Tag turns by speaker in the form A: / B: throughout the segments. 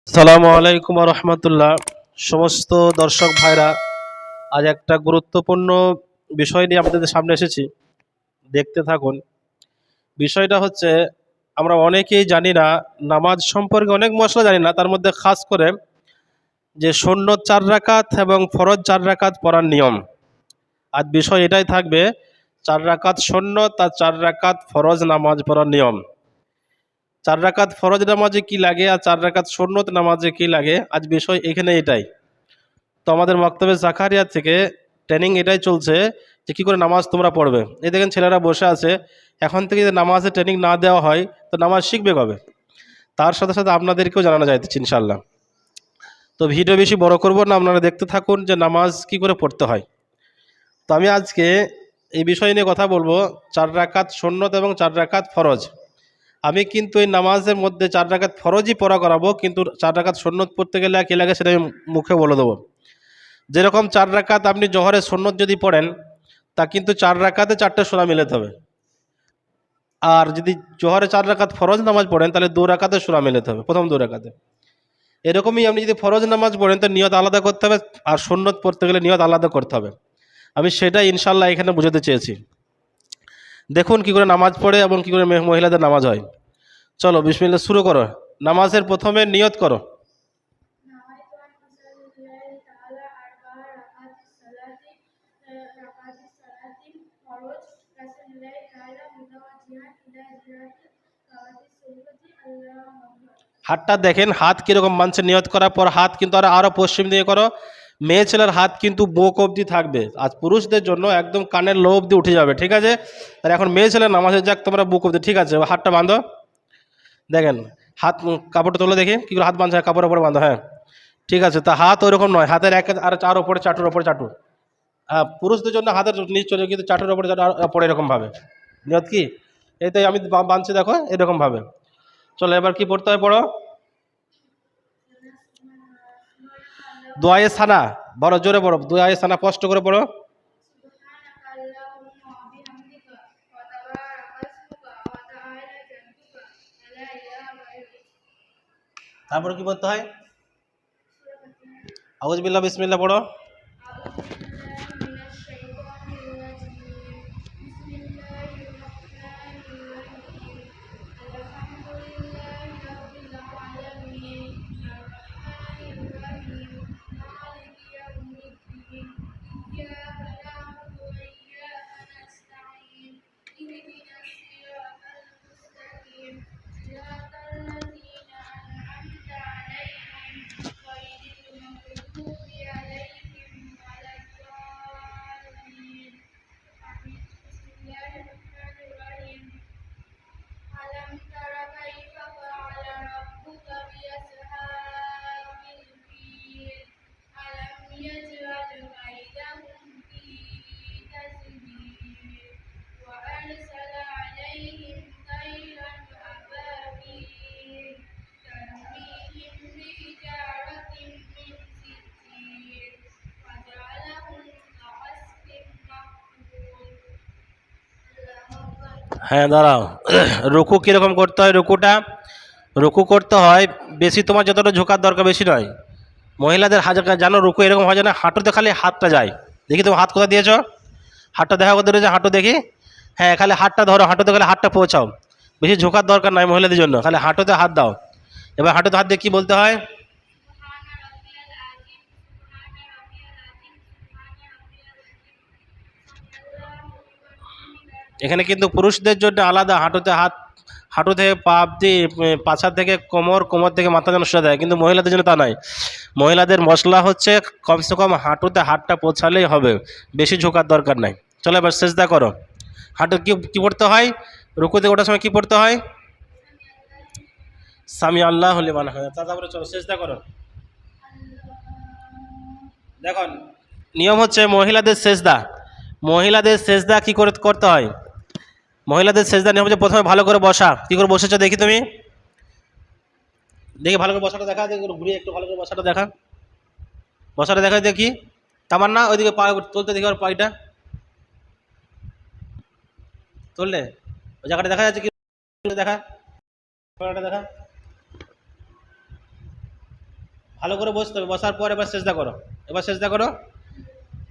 A: আসসালামু আলাইকুম রহমতুল্লাহ। সমস্ত দর্শক ভাইরা, আজ একটা গুরুত্বপূর্ণ বিষয় নিয়ে আপনাদের সামনে এসেছি, দেখতে থাকুন। বিষয়টা হচ্ছে, আমরা অনেকেই জানি না, নামাজ সম্পর্কে অনেক মশলা জানি না, তার মধ্যে খাস করে যে সুন্নত 4 রাকাত এবং ফরজ 4 রাকাত পড়ার নিয়ম। আজ বিষয় এটাই থাকবে, 4 রাকাত সুন্নত আর 4 রাকাত ফরজ নামাজ পড়ার নিয়ম। 4 রাকাত ফরজ নামাজে কি লাগে আর 4 রাকাত সুন্নত নামাজে কি লাগে, আজ বিষয় এখানে এটাই। তো আমাদের মক্তবে জাকারিয়া থেকে ট্রেনিং এটাই চলছে যে কী করে নামাজ তোমরা পড়বে। এই দেখেন ছেলেরা বসে আছে, এখন থেকে যদি নামাজে ট্রেনিং না দেওয়া হয় তো নামাজ শিখবে কবে? তার সাথে সাথে আপনাদেরকেও জানানো যাইতেছে ইনশাল্লাহ। তো ভিডিও বেশি বড় করব না, আপনারা দেখতে থাকুন যে নামাজ কি করে পড়তে হয়। তো আমি আজকে এই বিষয় নিয়ে কথা বলবো, 4 রাকাত সুন্নত এবং 4 রাকাত ফরজ। আমি কিন্তু এই নামাজের মধ্যে 4 রাকাত ফরজই পড়া করাবো, কিন্তু 4 রাকাত সুন্নত পড়তে গেলে কী লাগে সেটা আমি মুখে বলে দেবো। যেরকম 4 রাকাত আপনি জোহরের সুন্নত যদি পড়েন, তা কিন্তু 4 রাকাতে 4টে সূরা মিলাতে হবে। আর যদি জোহরে 4 রাকাত ফরজ নামাজ পড়েন, তাহলে 2 রাকাতে সূরা মিলাতে হবে, প্রথম 2 রাকাতে। এরকমই আপনি যদি ফরজ নামাজ পড়েন তো নিয়ত আলাদা করতে হবে, আর সুন্নত পড়তে গেলে নিয়ত আলাদা করতে হবে। আমি সেটাই ইনশাল্লাহ এখানে বুঝাতে চেয়েছি। দেখুন কি করে নামাজ পড়ে এবং কি করে মহিলাদের নামাজ হয়। চলো বিসমিল্লাহ শুরু করো। নামাজের প্রথমে নিয়ত করো। হাতটা দেখেন, হাত কিরকম মানছে। নিয়ত করার পর হাত কিন্তু আরো পশ্চিম দিয়ে করো। মেয়ে ছেলের হাত কিন্তু বুক অবধি থাকবে, আজ পুরুষদের জন্য একদম কানের লো অবধি উঠে যাবে, ঠিক আছে? আর এখন মেয়ে ছেলের নামাজে যাক তোমরা বুক অবধি, ঠিক আছে? হাতটা বাঁধো। দেখেন হাত, কাপড়টা তোলো দেখি কী করে হাত বাঁধছে, কাপড়ের ওপরে বাঁধো। হ্যাঁ ঠিক আছে। তা হাত ওইরকম নয়, হাতের এক আর চার ওপরে চাটুর ওপরে চাটু। পুরুষদের জন্য হাতের নিচ চলে, কিন্তু চাটুর ওপরে চাটু পড়ে এরকমভাবে। নিয়ত কি এটাই আমি বাঁধছি, দেখো এরকমভাবে। চলো এবার কি পড়তে হয় পড়ো। দোয়ায়ে সানা, বড় জোরে পড়ো, দোয়ায়ে সানা কষ্ট করে পড়ো। তারপরে কি বলতে হয়? আউযু বিল্লাহ বিসমিল্লাহ পড়ো। হ্যাঁ দাঁড়াও। রুকু কীরকম করতে হয়? রুকু করতে হয় বেশি, তোমার যতটা ঝোঁকার দরকার বেশি নয়। মহিলাদের জানো রুকু এরকম হয় না, হাঁটুতে খালি হাতটা যায়। দেখি তুমি হাত কোথায় দিয়েছো, হাতটা দেখা করতে রয়েছে, হাঁটু দেখি। হ্যাঁ খালি হাতটা ধরো, হাঁটুতে খালি হাতটা পৌঁছাও। বেশি ঝোঁকার দরকার নাই মহিলাদের জন্য, খালি হাঁটুতে হাত দাও। এবার হাঁটুতে হাত দিয়ে কী বলতে হয়? এখানে কিন্তু পুরুষদের জন্য আলাদা হাঁটুতে হাত, হাঁটু থেকে পা অব্দি, পাছা থেকে কোমর, কোমর থেকে মাথা যেন সোজা দেয়, কিন্তু মহিলাদের জন্য তা নয়। মহিলাদের মশলা হচ্ছে কমসে কম হাঁটুতে হাতটা পৌঁছালেই হবে, বেশি ঝোঁকার দরকার নাই। চলো এবার সেজদা করো। হাঁটু কী পড়তে হয়? রুকুতে ওঠার সময় কী পড়তে হয়? সামি আল্লাহু লিমান হামিদা। তারপরে চলো সেজদা করো। দেখুন নিয়ম হচ্ছে মহিলাদের সেজদা কী করে করতে হয়। মহিলাদের সেজদা নিয়ম হচ্ছে প্রথমে ভালো করে বসা। কী করে বসেছো দেখি তুমি, দেখি ভালো করে বসাটা দেখা, দেখি ঘুরিয়ে একটু ভালো করে বসাটা দেখা, বসাটা দেখা দেখি। তামার না ওইদিকে পা তুলতে দেখি, ওর পাইটা তুললে ওই জায়গাটা দেখা যাচ্ছে কি? দেখা পাটা দেখা। ভালো করে বসতে হবে, বসার পর এবার সেজদা করো, এবার সেজদা করো।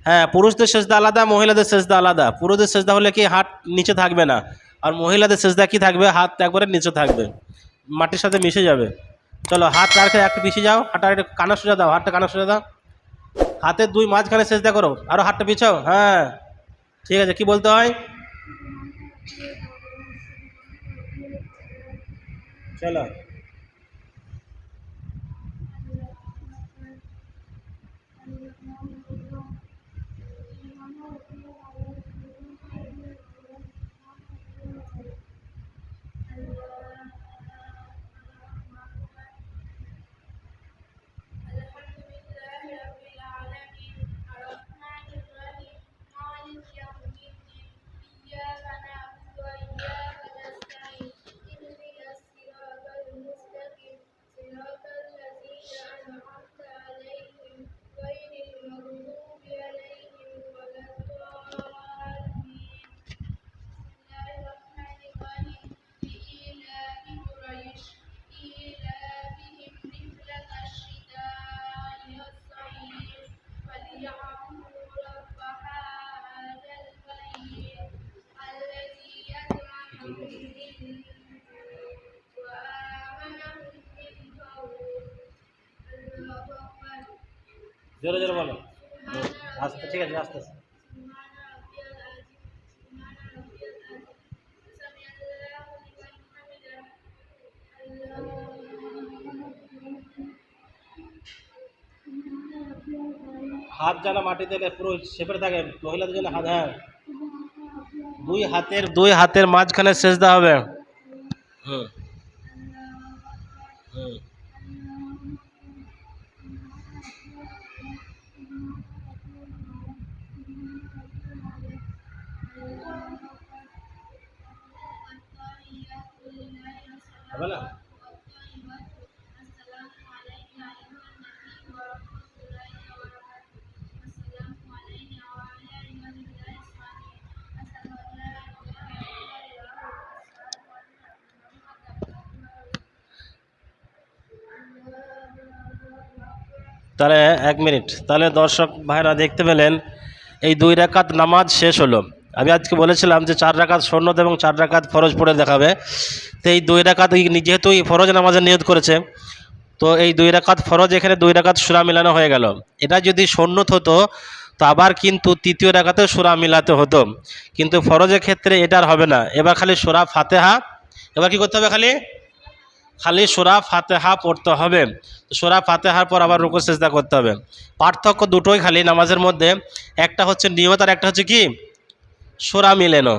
A: হ্যাঁ, পুরুষদের সেজদা আলাদা, মহিলাদের সেজদা আলাদা। পুরুষদের সেজদা হলে কি হাত নিচে থাকবে না, আর মহিলাদের সেজদা কি থাকবে, হাত একবারে নিচে থাকবে, মাটির সাথে মিশে যাবে। চলো হাত রাখে একটু পিছিয়ে যাও, হাতটা একটু কানা সোজা দাও, হাতটা কানা সোজা দাও, হাতের দুই মাঝখানে সেজদা করো, আরো হাতটা পিছাও। হ্যাঁ ঠিক আছে, কি বলতে হয়? চলো। জোরে জোরে বলো, আস্তে, ঠিক আছে আস্তে আস্তে। হাত যেন মাটিতে পুরো শেপে থাকে, মহিলাদের জন্য হাত, হ্যাঁ দুই হাতের মাঝখানে সেজদা হবে। হুম হুম। হবে না? তাহলে 1 মিনিট, তাহলে দর্শক ভাইরা দেখতে পেলেন এই 2 রাকাত নামাজ শেষ হলো। আমি আজকে বলেছিলাম যে 4 রাকাত সুন্নত এবং 4 রাকাত ফরজ পড়ে দেখাবে। তো এই 2 রাকাত যেহেতু এই ফরজ নামাজের নিয়ত করেছে, তো এই 2 রাকাত ফরজ, এখানে 2 রাকাত সূরা মিলানো হয়ে গেল। এটা যদি সুন্নত হতো তো আবার কিন্তু তৃতীয় রাকাতে সূরা মিলাতে হতো, কিন্তু ফরজের ক্ষেত্রে এটা আর হবে না। এবার খালি সূরা ফাতিহা, এবার কি করতে হবে, খালি খালি সূরা ফাতিহা পড়তে হবে। সূরা ফাতিহার পর আবার রুকু সিজদা করতে হবে। পার্থক্য দুটোই খালি নামাজের মধ্যে, একটা হচ্ছে নিয়ত আর একটা হচ্ছে কি সূরা মিলানো।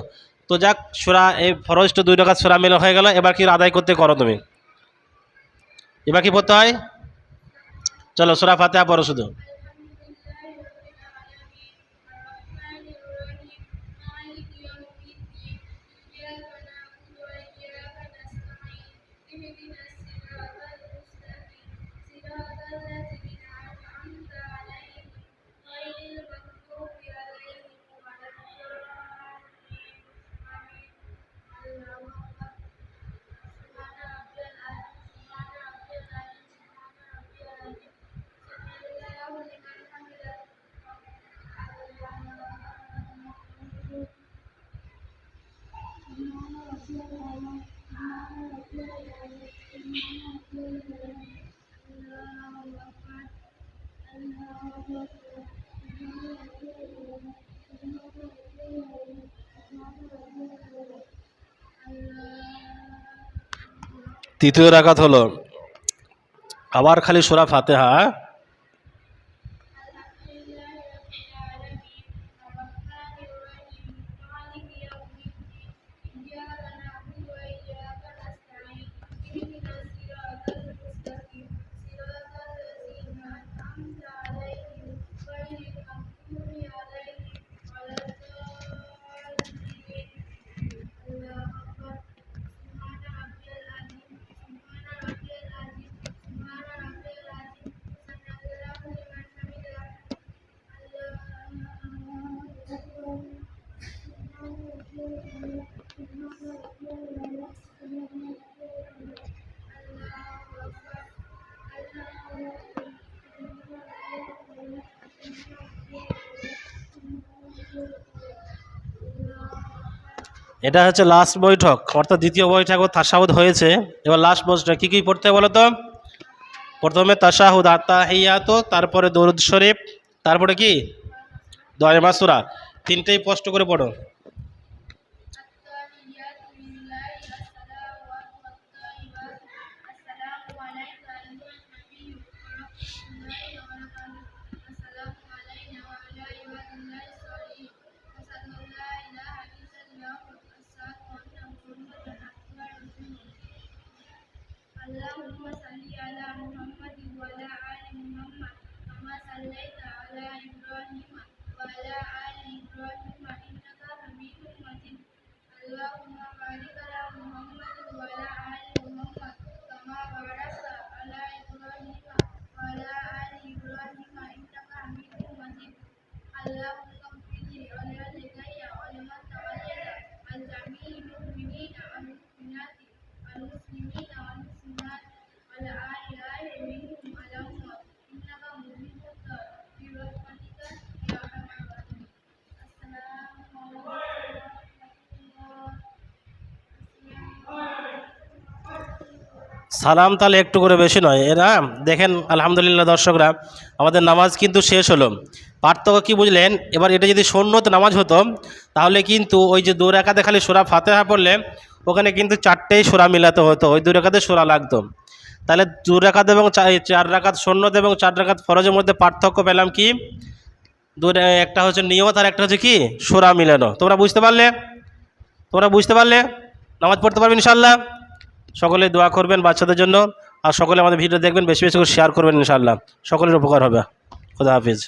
A: তো যাক, সূরা এই ফরজটা 2 রাকাত সূরা মিলানো হয়ে গেল। এবার কি আদায় করতে করো তুমি, এবার কি পড়তে হয়? চলো সূরা ফাতিহা পড়ো শুধু। তৃতীয় রাকাত হলো আবার খালি সূরা ফাতিহা। এটা হচ্ছে লাস্ট বৈঠক, অর্থাৎ দ্বিতীয় বৈঠক ও তাশাহুদ হয়েছে। এবার লাস্ট বৈঠক কী কী পড়তে হবে বলো তো? প্রথমে তাশাহুদ আত্তাহিয়াত, তারপরে দরুদ শরীফ, তারপরে কি দোয়া মাসুরা। তিনটেই স্পষ্ট করে পড়ো।
B: اللهم صل على محمد وعلى آل محمد كما صليت على إبراهيم وعلى آل إبراهيم إنك حميد مجيد اللهم بارك على محمد وعلى آل محمد كما باركت على إبراهيم وعلى آل إبراهيم إنك حميد مجيد اللهم اغفر لي ولوالدي ولمن توليت الجميع المؤمنين والمؤمنات والمسلمين والمسلمات والأحياء منهم الأموات إنك مجيب الدعاء برحمتك يا أرحم الراحمين. السلام عليكم
A: সালাম তাহলে একটু করে বেশি নয় এরা দেখেন। আলহামদুলিল্লাহ দর্শকরা, আমাদের নামাজ কিন্তু শেষ হলো। পার্থক্য কি বুঝলেন? এবার এটা যদি সুন্নত নামাজ হতো তাহলে কিন্তু ওই যে 2 রাকাতে খালি সূরা ফাতিহা পড়লে ওখানে কিন্তু 4টেই সূরা মিলাতে হতো, ওই 2 রাকাতে সূরা লাগতো। তাহলে 2 রাকাত এবং 4 রাকাত সুন্নত এবং 4 রাকাত ফরজের মধ্যে পার্থক্য পেলাম কি? একটা হচ্ছে নিয়ত আর একটা হচ্ছে কি সূরা মিলানো। তোমরা বুঝতে পারলে? নামাজ পড়তে পারবে ইনশাআল্লাহ। সকলে দোয়া করবেন বাচ্চাদের জন্য, আর সকলে আমাদের ভিডিও দেখবেন, বেশি বেশি করে শেয়ার করবেন, ইনশাআল্লাহ সকলের উপকার হবে। খোদা হাফিজ।